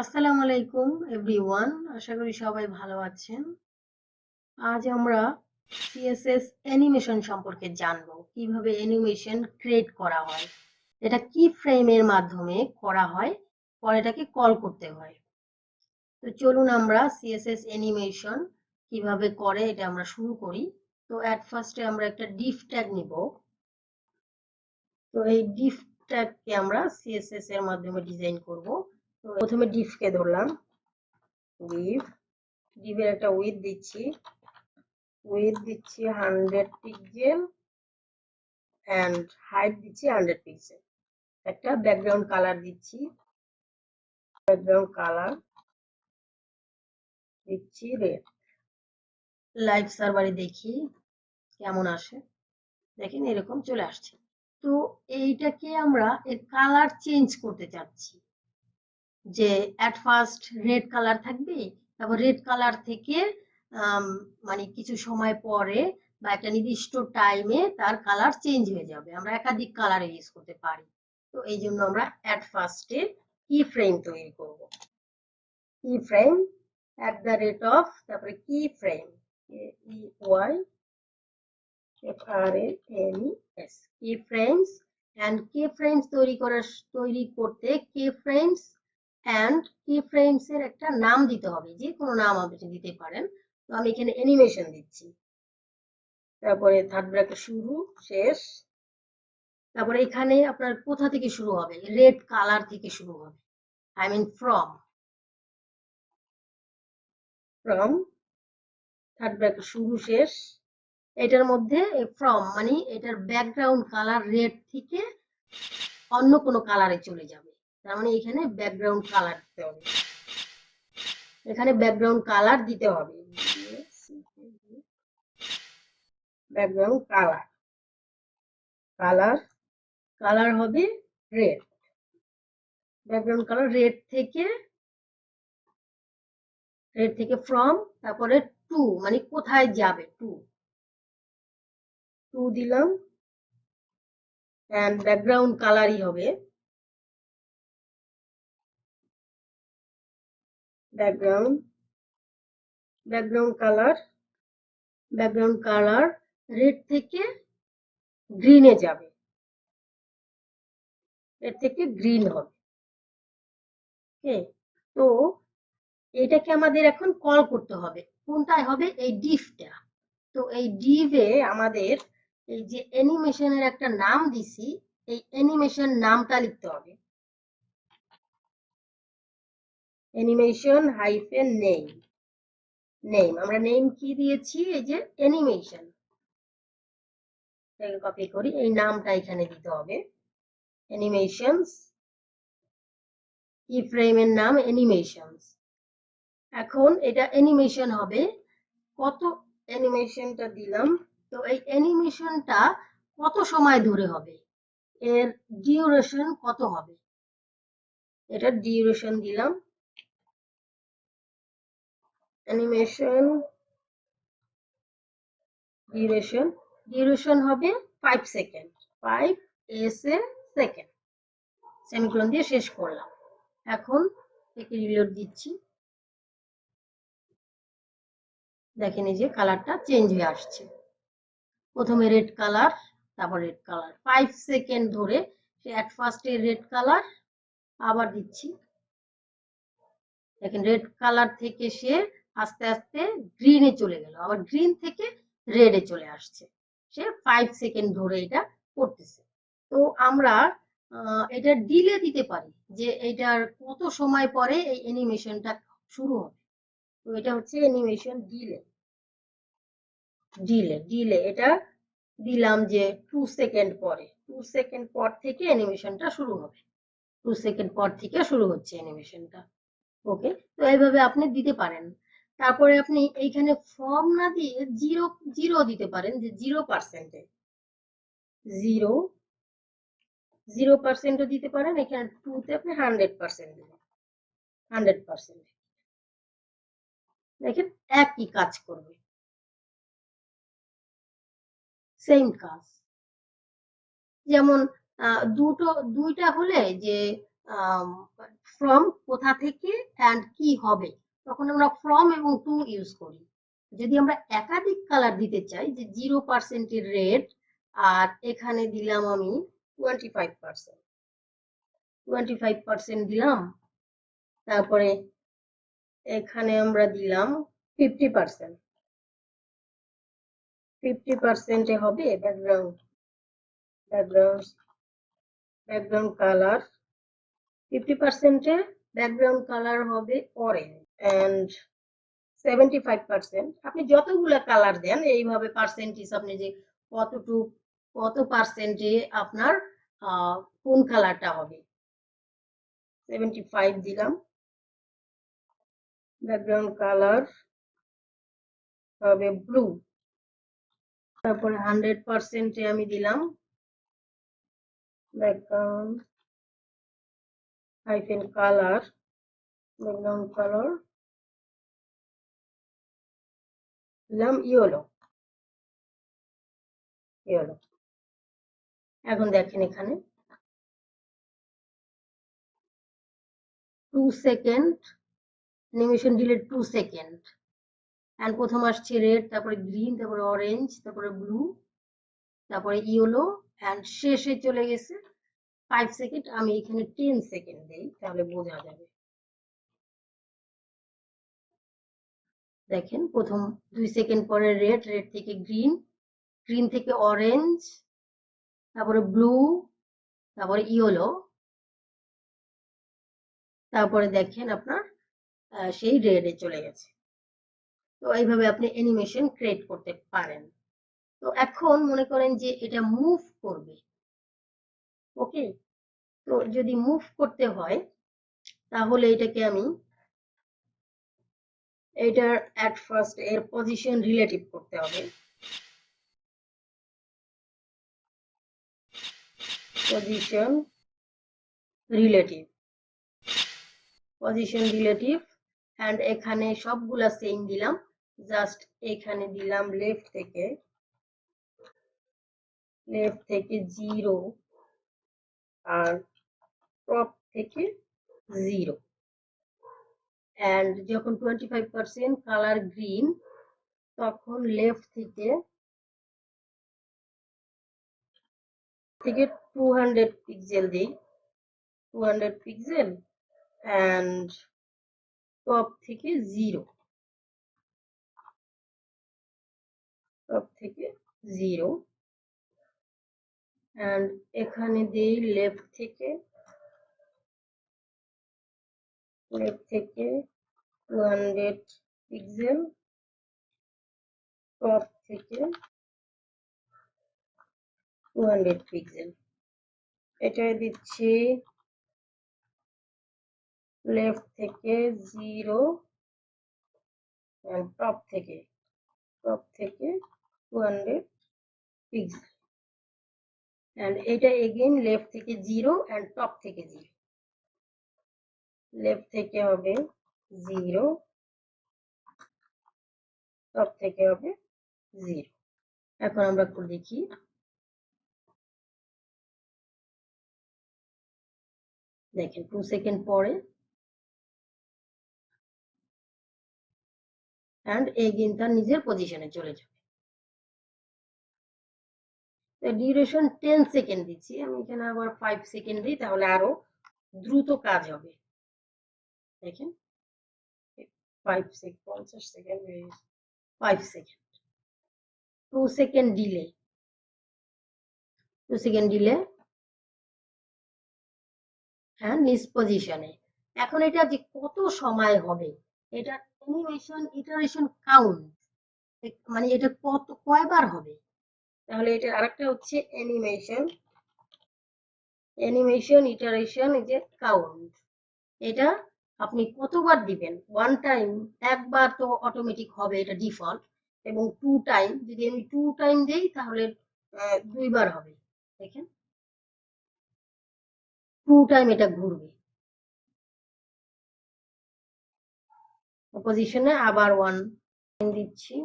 আসসালামু আলাইকুম এভরিওয়ান, আশা করি সবাই ভালো আছেন। আজ আমরা সিএসএস অ্যানিমেশন সম্পর্কে জানবো, কিভাবে অ্যানিমেশন ক্রিয়েট করা হয়, এটা কি ফ্রেমের মাধ্যমে করা হয়, পরে এটাকে কল করতে হয়। তো চলুন আমরা সিএসএস অ্যানিমেশন কিভাবে করে এটা আমরা শুরু করি। তো এট ফার্স্টে আমরা একটা ডিফ ট্যাগ নিব। তো এই ডিফ ট্যাগকে আমরা সিএসএস এর মাধ্যমে ডিজাইন করব। তো প্রথমে ডিফকে ধরলাম, ডিভের একটা উইথ দিচ্ছি 100 পিক্সেল এন্ড হাইট দিচ্ছি 100 পিক্সেল। একটা ব্যাকগ্রাউন্ড কালার দিচ্ছি, রেড। লাইভ সার্ভারে দেখি কেমন আসে। দেখেন এরকম চলে আসছে। তো এইটাকে আমরা এর কালার চেঞ্জ করতে চাচ্ছি, যে এট ফার্স্ট রেড কালার থাকবে, তারপর রেড কালার থেকে মানে কিছু সময় পরে বা একটা নির্দিষ্ট টাইমে তার কালার চেঞ্জ হয়ে যাবে। আমরা একাধিক কালার ইউজ করতে পারি। তো এই জন্য আমরা এট ফার্স্টে কি ফ্রেম তৈরি করব। কি ফ্রেম @ তারপরে কি ফ্রেম KEYFRAMES কি ফ্রেমস এন্ড কি ফ্রেমস তৈরি করতে কি ফ্রেমস এন্ড কি ফ্রেমস এর একটা নাম দিতে হবে, যে কোনো নাম আপনি দিতে পারেন। তো আমি এখানে অ্যানিমেশন দিচ্ছি, তারপরে থার্ড ব্র্যাকেট শুরু শেষ, তারপরে এখানে আপনার কোথা থেকে শুরু হবে, রেড কালার থেকে শুরু হবে, I mean from third bracket শুরু শেষ। এটার মধ্যে ফ্রম মানে এটার ব্যাকগ্রাউন্ড কালার রেড থেকে অন্য কোনো কালারে চলে যাবে, তার মানে এখানে ব্যাকগ্রাউন্ড কালার দিতে হবে, ব্যাকগ্রাউন্ড কালার হবে রেড। ব্যাকগ্রাউন্ড কালার রেড থেকে ফ্রম, তারপরে টু মানে কোথায় যাবে, টু দিলাম এন্ড ব্যাকগ্রাউন্ড কালারই হবে ব্যাকগ্রাউন্ড কালার রেড থেকে গ্রিনে যাবে, রেড থেকে গ্রিন হবে। ওকে, তো এটাকে আমাদের এখন কল করতে হবে, কোনটায় হবে, এই ডিফটা। তো এই ডিভে আমাদের এই যে অ্যানিমেশনের একটা নাম দিছি, এই অ্যানিমেশন নামটা লিখতে হবে, অ্যানিমেশন হাইফেন নেম। আমরা নেম কি দিয়েছি, এই যে অ্যানিমেশন, কপি করি, এই নামটা এখানে দিতে হবে, অ্যানিমেশনস, কি ফ্রেমের নাম অ্যানিমেশনস। এখন এটা অ্যানিমেশন হবে, কত অ্যানিমেশনটা দিলাম, তো এই অ্যানিমেশনটা কত সময় ধরে হবে, এর ডিউরেশন কত হবে, এটা ডিউরেশন দিলাম, অ্যানিমেশন ডিউরেশন হবে 5 সেকেন্ড, 5 সেকেন্ড, সেমিকোলন দিয়ে শেষ করলাম। এখন একে রিলোড দিচ্ছি, দেখেন এই যে কালারটা চেঞ্জ হয়ে আসছে, প্রথমে রেড কালার, তারপর রেড কালার 5 সেকেন্ড ধরে সে এট ফার্স্টে রেড কালার, আবার দিচ্ছি, দেখেন রেড কালার থেকে সে আস্তে আস্তে গ্রিনে চলে গেল, আবার গ্রিন থেকে রেডে চলে আসছে, সে 5 সেকেন্ড ধরে এটা করতেছে। তো আমরা এটা ডিলে দিতে পারি, যে এটার কত সময় পরে এই অ্যানিমেশনটা শুরু হবে। তো এটা হচ্ছে অ্যানিমেশন ডিলে এটা দিলাম যে 2 সেকেন্ড পরে, 2 সেকেন্ড পর থেকে অ্যানিমেশনটা শুরু হবে, 2 সেকেন্ড পর থেকে শুরু হচ্ছে অ্যানিমেশনটা। ওকে, তো এইভাবে আপনি দিতে পারেন। তারপরে আপনি এইখানে ফর্ম না দিয়ে জিরো দিতে পারেন, যে 0%, 0% দিতে পারেন। এখানে 2 তে আপনি 100% দিবেন, 100%, দেখেন একই কাজ করবে, সেম কাজ। যেমন দুইটা হলে যে ফ্রম কোথা থেকে অ্যান্ড কি হবে, তখন আমরা ফ্রম এবং টু ইউজ করি। যদি আমরা একাধিক কালার দিতে চাই, যে 0% রেড, আর এখানে দিলাম আমি 25%, 25% দিলাম, তারপরে এখানে আমরা দিলাম 50%, 50% হবে background, background colour, 50% background colour হবে অরেঞ্জ, এন্ড 75% আপনি যতগুলা কালার দেন এইভাবে পার্সেন্টেজ, আপনি যে কত পার্সেন্টে আপনার কোন কালারটা হবে। 75 দিলাম, ব্যাকগ্রাউন্ড কালার হবে ব্লু। তারপরে 100% আমি দিলাম background hyphen colour, background colour দিলাম ইয়েলো। এখন দেখেন এখানে 2 second animation delay, 2 second, and প্রথম আসছে রেড, তারপরে গ্রিন, তারপরে অরেঞ্জ, তারপরে ব্লু, তারপরে ইয়েলো, এন্ড শেষে চলে গেছে 5 সেকেন্ড। আমি এখানে 10 সেকেন্ড দেই, তাহলে বোঝা যাবে। দেখেন প্রথম 2 সেকেন্ড পরে রেড, রেড থেকে গ্রিন, গ্রিন থেকে অরেঞ্জ, তারপরে ব্লু, তারপরে ইয়েলো, তারপরে দেখেন আপনার সেই রেডে চলে গেছে। তো এইভাবে আপনি অ্যানিমেশন ক্রিয়েট করতে পারেন। তো এখন মনে করেন যে এটা মুভ করবে, ওকে। তো যদি মুভ করতে হয় তাহলে এটাকে আমি এটার এট ফার্স্ট এর পজিশন রিলেটিভ করতে হবে, পজিশন রিলেটিভ, এন্ড এখানে সবগুলা সেম দিলাম, জাস্ট এখানে দিলাম লেফট থেকে 0 আর টপ থেকে 0, এন্ড যখন 25% কালার গ্রিন, তখন লেফট থেকে 200 পিক্সেল দিই, 200 পিক্সেল, এন্ড টপ থেকে 0, এন্ড এখানে দেই লেফট থেকে 200 পিক্সেল, টপ থেকে 200 পিক্সেল। এটা দিচ্ছি লেফট থেকে 0 এন্ড টপ থেকে 200 পিক্সেল, এন্ড এটা এগেইন লেফট থেকে 0 এন্ড টপ থেকে 0, লেফট থেকে হবে 0, টপ থেকে হবে 0। এখন আমরা একটু দেখি, দেখেন 2 সেকেন্ড পরে এন্ড এগেইন তার নিজের পজিশনে চলে যাবে। ডিউরেশন 10 সেকেন্ড দিচ্ছি, আমি এখানে আবার 5 সেকেন্ড দিই, তাহলে আরো দ্রুত কাজ হবে। দেখেন 5 second, 50 second, 5 second, 2 second delay, 2 second delay, হ্যাঁ নিজ পজিশনে। এখন এটা যে কত সময় হবে, এটা অ্যানিমেশন ইটারেশন কাউন্ট, মানে এটা কয়বার হবে। তাহলে এটা আরেকটা হচ্ছে অ্যানিমেশন ইটারেশন এই যে কাউন্ট, এটা আপনি কতবার দিবেন। ওয়ান টাইম, একবার তো অটোমেটিক হবে, এটা ডিফল্ট, এবং 2 টাইম, যদি আমি 2 টাইম দেই তাহলে 2 বার হবে। দেখেন 2 টাইম এটা ঘুরবে পজিশনে, আবার 1 দিচ্ছি,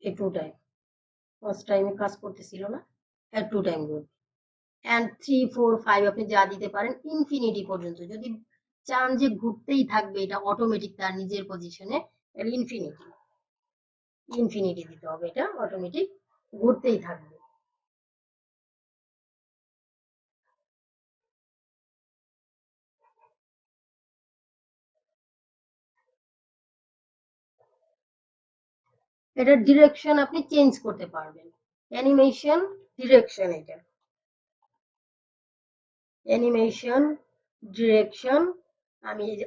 এই 2 টাইম ফার্স্ট টাইমে কাজ করতেছিল না, আর 2 টাইম ঘুরবে। অ্যান্ড 3 4 5 আপনি যা দিতে পারেন ইনফিনিটি পর্যন্ত। যদি চান যে ঘুরতেই থাকবে এটা অটোমেটিক তার নিজের পজিশনে, তাহলে ইনফিনিটি ইনফিনিটি দিতে হবে, এটা অটোমেটিক ঘুরতেই থাকবে। এটা ডিরেকশন আপনি চেঞ্জ করতে পারবেন। অ্যানিমেশন ডিরেকশন, এটা অ্যানিমেশন ডিরেকশন। আমি এই যে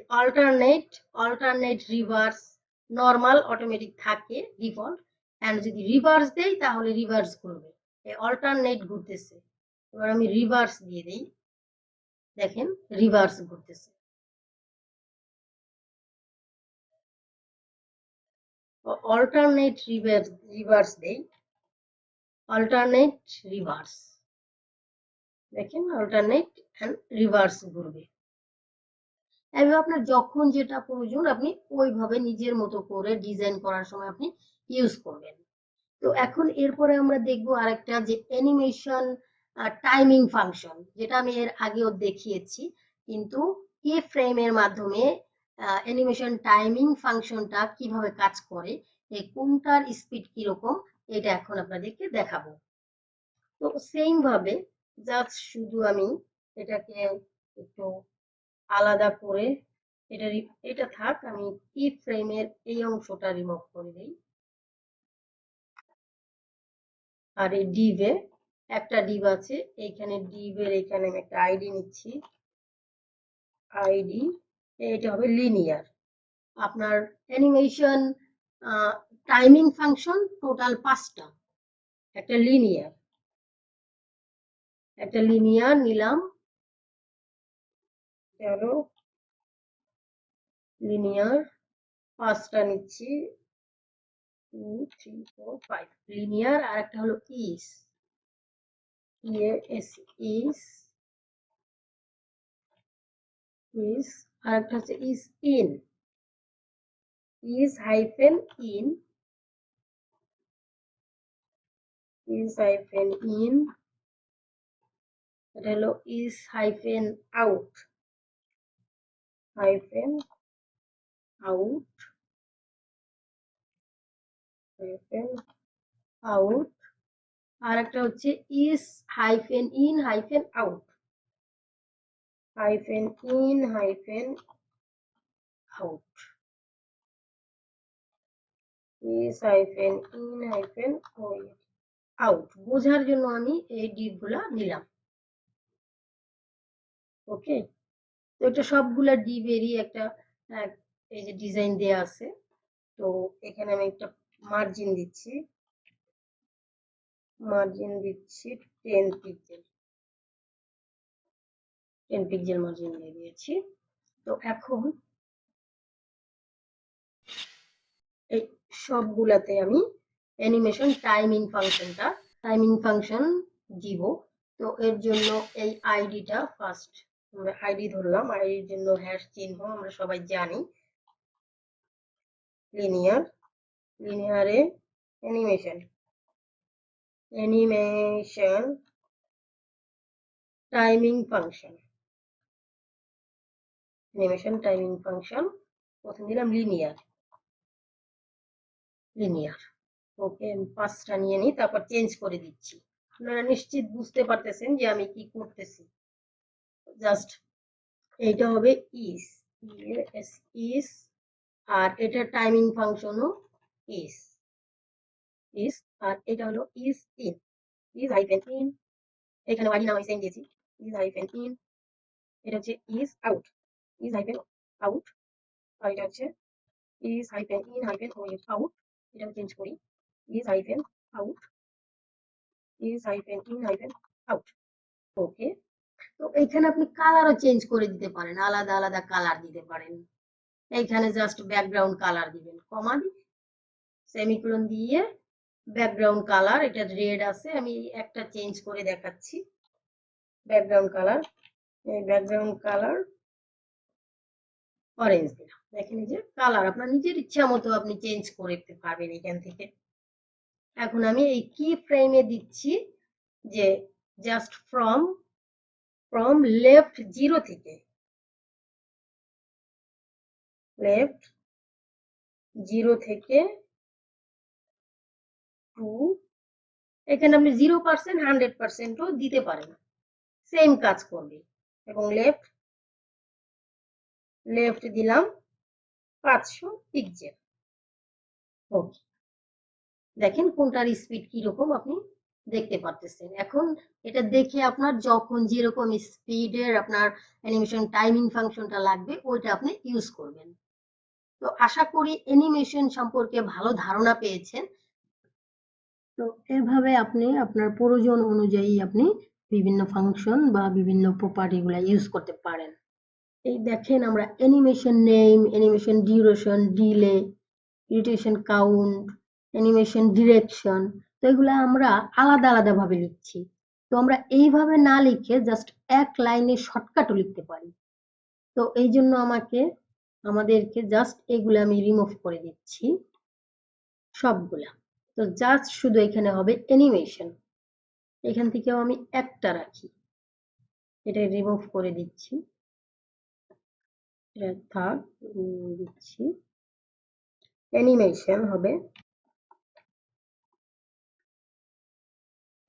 অল্টারনেট রিভার্স, নরমাল অটোমেটিক থাকে ডিফল্ট, এন্ড যদি রিভার্স দেই তাহলে রিভার্স করবে। এই অল্টারনেট ঘুরতেছে, এবার আমি রিভার্স দিয়ে দেই, দেখেন রিভার্স ঘুরতেছে। অল্টারনেট রিভার্স দেই, অল্টারনেট রিভার্স, দেখেন অল্টারনেট এন্ড রিভার্স ঘুরবে। এভাবে আপনার যখন যেটা প্রয়োজন আপনি ওইভাবে নিজের মতো করে ডিজাইন করার সময় আপনি ইউজ করবেন। তো এখন এরপরে আমরা দেখবো আরেকটা, যে অ্যানিমেশন টাইমিং ফাংশন, যেটা আমি এর আগেও দেখিয়েছি, কিন্তু কি ফ্রেমের মাধ্যমে অ্যানিমেশন টাইমিং ফাংশনটা কিভাবে কাজ করে, এই কোনটার স্পিড কিরকম, এটা এখন আপনাদেরকে দেখাবো। তো সেম ভাবে জাস্ট শুধু আমি এটাকে একটু আলাদা করে, এটা এটা থাক, আমি কি ফ্রেমের এই অংশটা রিমুভ করে দিই। আর এই ডিভে একটা ডিভ আছে, এইখানে ডিভের এখানে আমি একটা আইডি নিচ্ছি, আইডি, এটা হবে লিনিয়ার। আপনার অ্যানিমেশন টাইমিং ফাংশন টোটাল 5টা, একটা লিনিয়ার নিলাম, হলো লিনিয়ার 5টা নিচ্ছি, 2 3 4 5 লিনিয়ার। আর একটা হলো ইস, ইস ইস, আর একটা হচ্ছে ইস হাইফেন ইন, এটা হলো is hyphen out, hyphen out, hyphen out. আর একটা হচ্ছে is hyphen in hyphen out, hyphen in hyphen out, is hyphen in hyphen out. বোঝার জন্য আমি এই ডিপ গুলা নিলাম। ওকে, তো এটা সবগুলা ডিপেরই একটা এই যে ডিজাইন দেয়া আছে। তো এখানে আমি একটা মার্জিন দিচ্ছি, 10 পিক্সেল, 10 পিক্সেল মার্জিন দিয়ে দিয়েছি। তো এখন এই সবগুলাতে আমি অ্যানিমেশন টাইমিং ফাংশন দিব। তো এর জন্য এই আইডিটা ফার্স্ট আমরা আইডি ধরলাম, আইডির জন্য হ্যাশ চিহ্ন আমরা সবাই জানি, লিনিয়ারে অ্যানিমেশন টাইমিং ফাংশন, প্রথম দিলাম লিনিয়ার। ওকে, আমি 5টা নিয়ে নিই, তারপর চেঞ্জ করে দিচ্ছি। আপনারা নিশ্চিত বুঝতে পারতেছেন যে আমি কি করতেছি। জাস্ট এইটা হবে ইস, ইস, আর এটা টাইমিং ফাংশনও ইস, ইস, আর এটা হলো ইস হাইফেন ইন, এখানে আইডি নাম আমি সেম দিয়েছি, ইস হাইফেন ইন। এটা হচ্ছে is out, is hyphen out. আর এটা হচ্ছে is hyphen in hyphen out, এটা চেঞ্জ করি, is hyphen out, is hyphen in hyphen out. Okay, তো এইখানে আপনি কালারও চেঞ্জ করে দিতে পারেন, আলাদা আলাদা কালার দিতে পারেন। এইখানে জাস্ট ব্যাকগ্রাউন্ড কালার দিবেন, কমা দিয়ে সেমিকোলন দিয়ে ব্যাকগ্রাউন্ড কালার, এটা রেড আছে, আমি একটা চেঞ্জ করে দেখাচ্ছি। ব্যাকগ্রাউন্ড কালার অরেঞ্জ দিলাম। দেখেন এই যে কালার আপনার নিজের ইচ্ছা মতো আপনি চেঞ্জ করতে পারবেন এখান থেকে। এখন আমি এই কি ফ্রেমে দিচ্ছি যে জাস্ট ফ্রম লেফট 0 থেকে লেফট 0 থেকে টু, এখানে আপনি 0% 100%ও দিতে পারেন, সেম কাজ করবে। এবং লেফট দিলাম 500 পিক্সেল। ওকে, দেখেন কোনটার স্পিড কিরকম আপনি দেখতে পারতেছেন। এখন এটা দেখে আপনার যখন যেরকম স্পিডের আপনার অ্যানিমেশন টাইমিং ফাংশনটা লাগবে ওইটা আপনি ইউজ করবেন। তো আশা করি অ্যানিমেশন সম্পর্কে ভালো ধারণা পেয়েছেন। তো এভাবে আপনি আপনার প্রয়োজন অনুযায়ী আপনি বিভিন্ন ফাংশন বা বিভিন্ন প্রপার্টি গুলা ইউজ করতে পারেন। এই দেখেন আমরা animation name, animation duration, delay, irritation count, animation direction, তো এগুলা আমরা আলাদা ভাবে লিখছি। তো আমরা এইভাবে না লিখে জাস্ট এক লাইনে শর্টকাটও লিখতে পারি। তো এই জন্য আমাদেরকে জাস্ট এগুলো আমি রিমুভ করে দিচ্ছি সবগুলা। তো জাস্ট শুধু এখানে হবে অ্যানিমেশন, এখান থেকেও আমি একটা রাখি, এটা রিমুভ করে দিচ্ছি, এটা থাক দিচ্ছি। অ্যানিমেশন হবে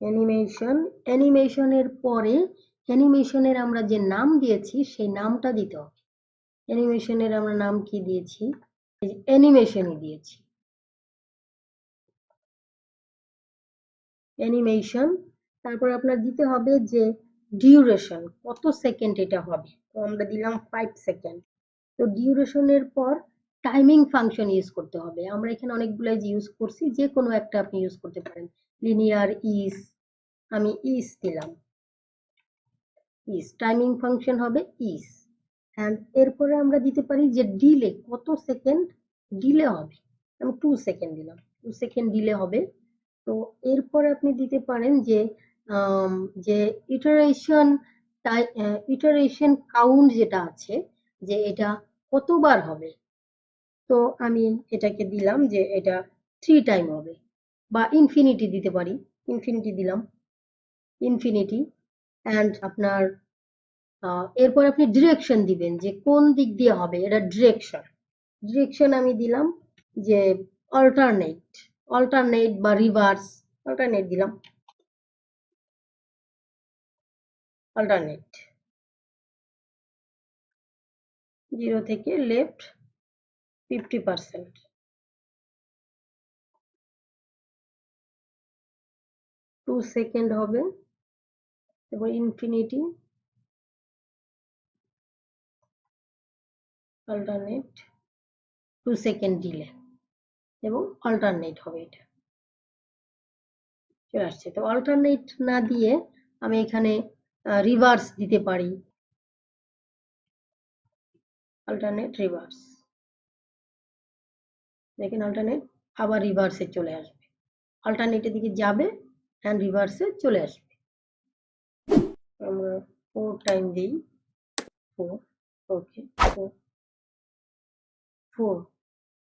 অ্যানিমেশনের পরে অ্যানিমেশনের আমরা যে নাম দিয়েছি সেই নামটা দিতে হবে। অ্যানিমেশনের আমরা নাম কি দিয়েছি, অ্যানিমেশনই দিয়েছি, অ্যানিমেশন। তারপর আপনার দিতে হবে যে ডিউরেশন কত সেকেন্ড এটা হবে, তো আমরা দিলাম 5 সেকেন্ড। তো ডিউরেশনের পর টাইমিং ফাংশন ইউজ করতে হবে। আমরা এখানে অনেকগুলো ইউজ করছি, যে কোনো একটা আপনি ইউজ করতে পারেন। লিনিয়ার ইজ, আমি ইজ দিলাম, ইজ টাইমিং ফাংশন হবে ইজ। এন্ড এরপরে আমরা দিতে পারি যে ডিলে কত সেকেন্ড ডিলে হবে, আমি 2 সেকেন্ড দিলাম, 2 সেকেন্ড ডিলে হবে। তো এরপরে আপনি দিতে পারেন যে যে ইটারেশন কাউন্ট যেটা আছে, যে এটা কতবার হবে। তো আমি এটাকে দিলাম যে এটা 3 টাইম হবে, বা ইনফিনিটি দিতে পারি, ইনফিনিটি দিলাম, ইনফিনিটি। এন্ড আপনার এরপর আপনি ডিরেকশন দিবেন যে কোন দিক দিয়ে হবে, এটা ডিরেকশন আমি দিলাম যে অল্টারনেট বা রিভার্স, অল্টারনেট দিলাম, অল্টারনেট 0 থেকে লেফট 50%, 2 সেকেন্ড হবে, এবং ইনফিনিটি অল্টারনেট 2 সেকেন্ড ডিলে, এবং অল্টারনেট হবে, এটা চলে আসছে। তো অল্টারনেট না দিয়ে আমি এখানে রিভার্স দিতে পারি, অল্টারনেট রিভার্স, দেখেন অল্টারনেট আবার রিভার্সে চলে আসবে, অল্টারনেটের দিকে যাবে এন্ড রিভার্সে চলে আসবে। আমরা 4 টাইম দিই, 4, ওকে 4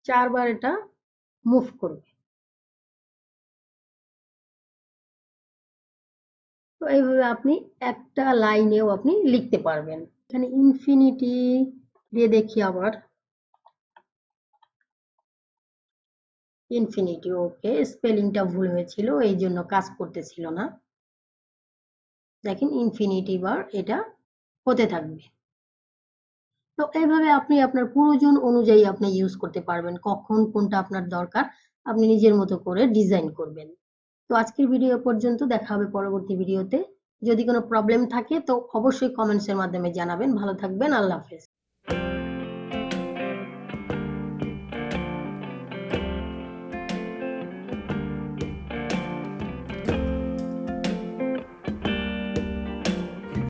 4বার এটা মুভ করবে। তো এইভাবে আপনি একটা লাইনেও আপনি লিখতে পারবেন। এখানে ইনফিনিটি দিয়ে দেখি আবার, ইনফিনিটি, ওকে স্পেলিংটা ভুল হয়েছিল এই জন্য কাজ করতেছিল না। দেখেন ইনফিনিটি বার এটা হতে থাকবে। তো এইভাবে আপনি আপনার প্রয়োজন অনুযায়ী আপনি ইউজ করতে পারবেন, কখন কোনটা আপনার দরকার আপনি নিজের মতো করে ডিজাইন করবেন। তো আজকের ভিডিও পর্যন্ত, দেখা হবে পরবর্তী ভিডিওতে। যদি কোনো প্রবলেম থাকে তো অবশ্যই কমেন্টসের মাধ্যমে জানাবেন। ভালো থাকবেন, আল্লাহ হাফেজ।